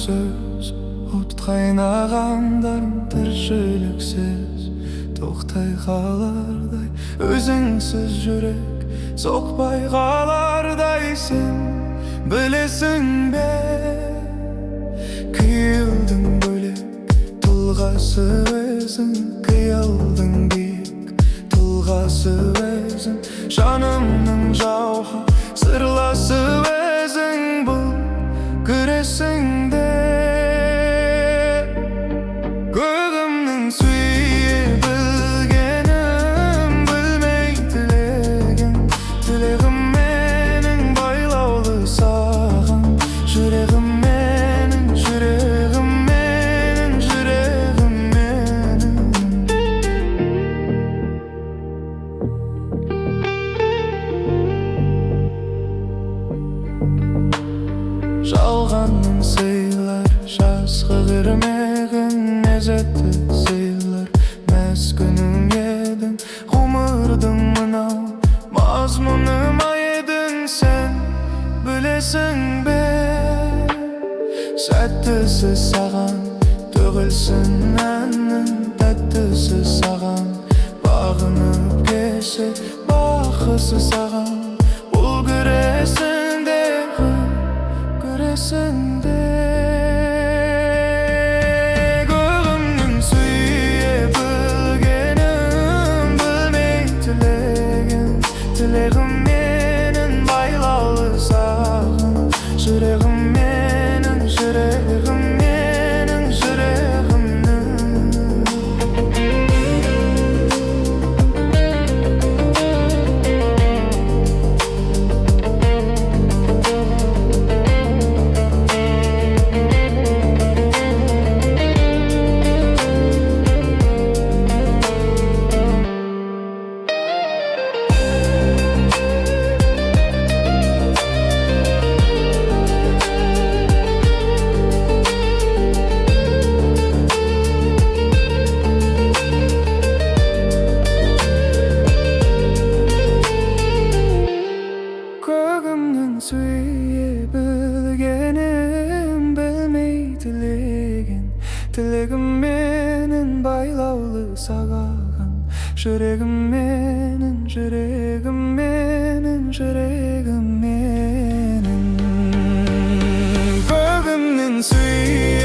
söz от кайнагандарым тіршіліксіз тоқтай қалардай, өзіңсіз жүрек соқпай қалардай. Сен білесің бе, күйеудің бөлек тұлғасы өзің, қиялдың биік тұлғасы өзің, жанымның жауһар сырласы өзің. Бұл көресің де көгімнің сүйе білгенім, білмей тілеген тілегім менің байлаулы саған. Жүрегім менің, жүрегім менің, жүрегім менің. Жалғанның сыйлар, жазғы кірмеген мезетті сыйлар, мәз күнім едің, ғұмырдың мынау мазмұны ма едің. Сен білесің бе, сәттісі саған төгілсін әннің, тәттісі саған бағынып кешіп, бақысы саған бұл көресің де, көресің де. Көгімнің сүйе білгенім, білмей тілеген тілегім менің байлаулы саған. Жүрегім менің, жүрегім менің, жүрегімнің. Көгімнің сүйе білгенім, білмей тілеген тілегім менің байлаулы саған. Жүрегім менің, жүрегім менің, жүрегім менің. Көгімнің сүйе